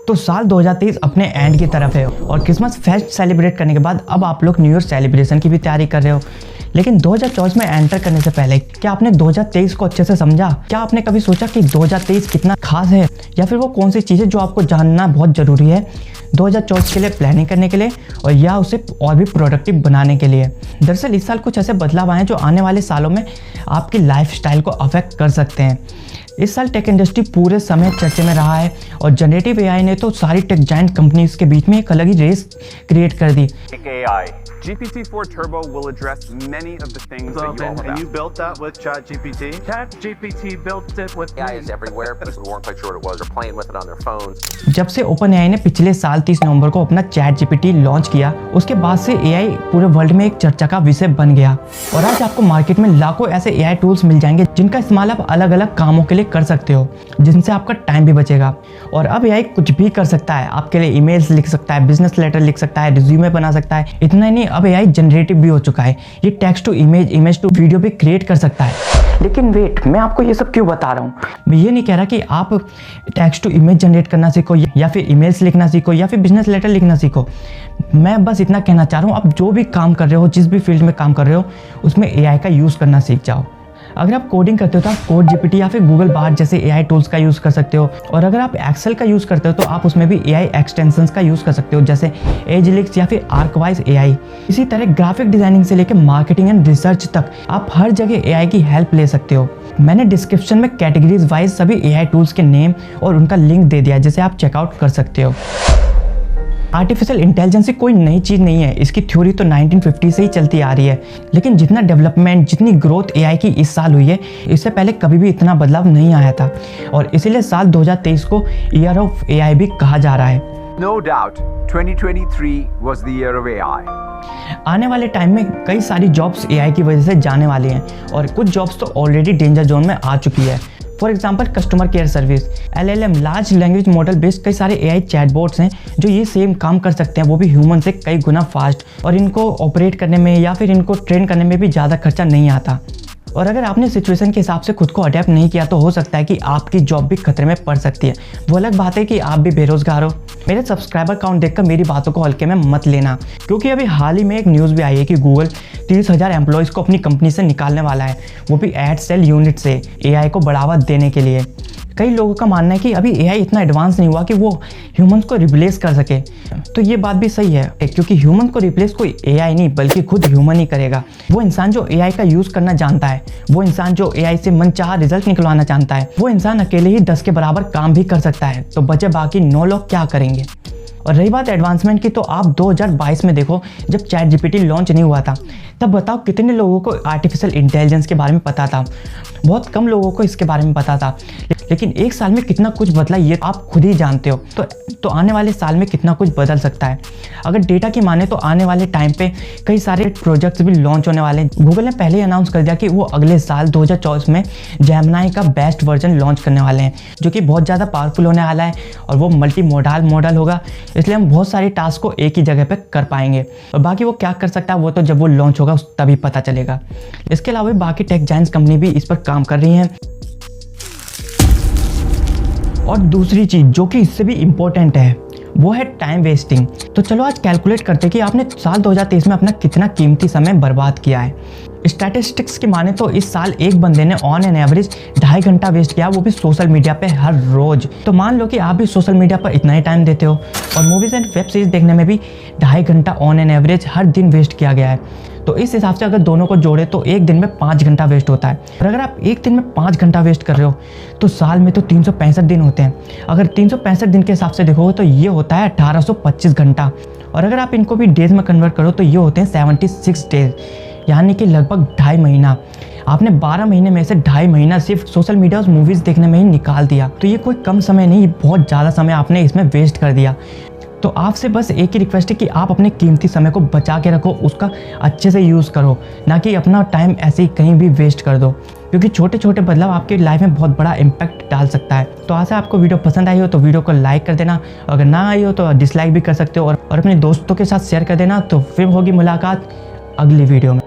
तो साल 2023 अपने एंड की तरफ है और क्रिसमस फेस्ट सेलिब्रेट करने के बाद अब आप लोग न्यू ईयर सेलिब्रेशन की भी तैयारी कर रहे हो। लेकिन 2024 में एंटर करने से पहले क्या आपने 2023 को अच्छे से समझा? क्या आपने कभी सोचा कि 2023 कितना खास है, या फिर वो कौन सी चीज़ें जो आपको जानना बहुत ज़रूरी है 2024 के लिए प्लानिंग करने के लिए, और या उसे और भी प्रोडक्टिव बनाने के लिए? दरअसल इस साल कुछ ऐसे बदलाव आए हैं जो आने वाले सालों में आपकी लाइफस्टाइल को अफेक्ट कर सकते हैं। इस साल टेक इंडस्ट्री पूरे समय चर्चे में रहा है और जनरेटिव एआई ने तो सारी टेक जायंट कंपनीज के बीच में एक अलग ही रेस क्रिएट कर दी। GPT-4 Turbo will address many of the things that you all have. And you built that with ChatGPT? ChatGPT built it with AI is everywhere, but we weren't quite sure what it was. They're playing with it on their phones. जब से OpenAI ने पिछले साल 30 नवंबर को अपना ChatGPT launch किया, उसके बाद से AI पूरे वर्ल्ड में एक चर्चा का विषय बन गया। और आज आपको मार्केट में लाखों ऐसे AI टूल्स मिल जाएंगे जिनका इस्तेमाल आप अलग अलग कामों के लिए कर सकते हो, जिनसे आपका टाइम भी बचेगा। और अब AI कुछ भी कर सकता है, आपके लिए ईमेल्स लिख सकता है, बिजनेस लेटर लिख सकता है, रिज्यूमे बना सकता है। इतना ही नहीं, अब AI जनरेटिव भी हो चुका है। ये text to image, image to video भी क्रिएट कर सकता है। लेकिन वेट, मैं आपको ये सब क्यों बता रहा हूँ? मैं ये नहीं कह रहा कि आप टेक्स्ट टू इमेज जनरेट करना सीखो, या फिर ईमेल्स लिखना सीखो, या फिर बिजनेस लेटर लिखना सीखो। मैं बस इतना कहना चाह रहा हूँ, आप जो भी काम कर रहे हो, जिस भी फील्ड में काम कर रहे हो, उसमें AI का यूज़ करना सीख जाओ। अगर आप कोडिंग करते हो तो आप कोड जीपीटी या फिर गूगल बार्ड जैसे AI टूल्स का यूज़ कर सकते हो। और अगर आप एक्सेल का यूज़ करते हो तो आप उसमें भी AI एक्सटेंशंस का यूज़ कर सकते हो, जैसे एजिलिक्स या फिर आर्कवाइज AI। इसी तरह ग्राफिक डिजाइनिंग से लेकर मार्केटिंग एंड रिसर्च तक आप हर जगह AI की हेल्प ले सकते हो। मैंने डिस्क्रिप्शन में कैटेगरीज वाइज सभी AI टूल्स के नेम और उनका लिंक दे दिया, जिसे आप चेकआउट कर सकते हो। आर्टिफिशियल इंटेलिजेंस कोई नई चीज़ नहीं है, इसकी थ्योरी तो 1950 से ही चलती आ रही है। लेकिन जितना डेवलपमेंट, जितनी ग्रोथ AI की इस साल हुई है, इससे पहले कभी भी इतना बदलाव नहीं आया था। और इसीलिए साल 2023 को ईयर ऑफ AI भी कहा जा रहा है। No doubt, 2023 was the year of AI. आने वाले टाइम में कई सारी जॉब्स AI की वजह से जाने वाली हैं, और कुछ जॉब्स तो ऑलरेडी डेंजर जोन में आ चुकी है। For example customer care service, LLM large language model based कई सारे AI चैटबॉट्स हैं जो ये सेम काम कर सकते हैं, वो भी ह्यूमन से कई गुना फास्ट, और इनको ऑपरेट करने में या फिर इनको ट्रेन करने में भी ज़्यादा खर्चा नहीं आता। और अगर आपने सिचुएशन के हिसाब से खुद को अडेप्ट नहीं किया तो हो सकता है कि आपकी जॉब भी खतरे में पड़ सकती है। वो अलग बात है कि आप भी बेरोजगार हो। मेरे सब्सक्राइबर काउंट देखकर मेरी बातों को हल्के में मत लेना, क्योंकि अभी हाल ही में एक न्यूज़ भी आई है कि गूगल 30,000 एम्प्लॉयज़ को अपनी कंपनी से निकालने वाला है, वो भी एड सेल यूनिट से, AI को बढ़ावा देने के लिए। कई लोगों का मानना है कि अभी AI इतना एडवांस नहीं हुआ कि वो ह्यूमंस को रिप्लेस कर सके। तो ये बात भी सही है, क्योंकि ह्यूमन को रिप्लेस कोई AI नहीं बल्कि खुद ह्यूमन ही करेगा। वो इंसान जो AI का यूज़ करना जानता है, वो इंसान जो AI से मनचाहा रिजल्ट निकलवाना चाहता है, वो इंसान अकेले ही 10 के बराबर काम भी कर सकता है। तो बचे बाकी 9 लोग क्या करेंगे? और रही बात एडवांसमेंट की, तो आप 2022 में देखो, जब ChatGPT लॉन्च नहीं हुआ था, तब बताओ कितने लोगों को आर्टिफिशियल इंटेलिजेंस के बारे में पता था? बहुत कम लोगों को इसके बारे में पता था। लेकिन एक साल में कितना कुछ बदला ये आप खुद ही जानते हो। तो आने वाले साल में कितना कुछ बदल सकता है। अगर डेटा की माने तो आने वाले टाइम पे कई सारे प्रोजेक्ट्स भी लॉन्च होने वाले हैं। गूगल ने पहले ही अनाउंस कर दिया कि वो अगले साल 2024 में जेमिनी का बेस्ट वर्जन लॉन्च करने वाले हैं, जो कि बहुत ज़्यादा पावरफुल होने वाला है, और वो मल्टी मोडाल मॉडल होगा। इसलिए हम बहुत सारे टास्क को एक ही जगह पे कर पाएंगे, और बाकी वो क्या कर सकता है वो तो जब वो लॉन्च होगा तभी पता चलेगा। इसके अलावा बाकी टेक जायंट्स कंपनी भी इस पर काम कर रही हैं। और दूसरी चीज़ जो कि इससे भी इम्पोर्टेंट है, वो है टाइम वेस्टिंग। तो चलो आज कैलकुलेट करते हैं कि आपने साल 2023 में अपना कितना कीमती समय बर्बाद किया है। स्टैटिस्टिक्स की माने तो इस साल एक बंदे ने ऑन एन एवरेज 2.5 घंटा वेस्ट किया, वो भी सोशल मीडिया पे हर रोज। तो मान लो कि आप भी सोशल मीडिया पर इतना ही टाइम देते हो, और मूवीज एंड वेब सीरीज देखने में भी 2.5 घंटा ऑन एन एवरेज हर दिन वेस्ट किया गया है। तो इस हिसाब से अगर दोनों को जोड़े तो एक दिन में 5 घंटा वेस्ट होता है। और अगर आप एक दिन में 5 घंटा वेस्ट कर रहे हो तो साल में तो 365 दिन होते हैं। अगर 365 दिन के हिसाब से देखोगे तो ये होता है 1825 घंटा। और अगर आप इनको भी डेज में कन्वर्ट करो तो ये होते हैं 76 डेज, यानी कि लगभग 2.5 महीना। आपने 12 महीने में से 2.5 महीना सिर्फ सोशल मीडिया और मूवीज़ देखने में ही निकाल दिया। तो ये कोई कम समय नहीं, बहुत ज़्यादा समय आपने इसमें वेस्ट कर दिया। तो आपसे बस एक ही रिक्वेस्ट है कि आप अपने कीमती समय को बचा के रखो, उसका अच्छे से यूज़ करो, ना कि अपना टाइम ऐसे ही कहीं भी वेस्ट कर दो, क्योंकि छोटे छोटे बदलाव आपकी लाइफ में बहुत बड़ा इम्पैक्ट डाल सकता है। तो आशा आपको वीडियो पसंद आई हो तो वीडियो को लाइक कर देना, अगर ना आई हो तो डिसलाइक भी कर सकते हो, और अपने दोस्तों के साथ शेयर कर देना। तो फिर होगी मुलाकात अगली वीडियो में।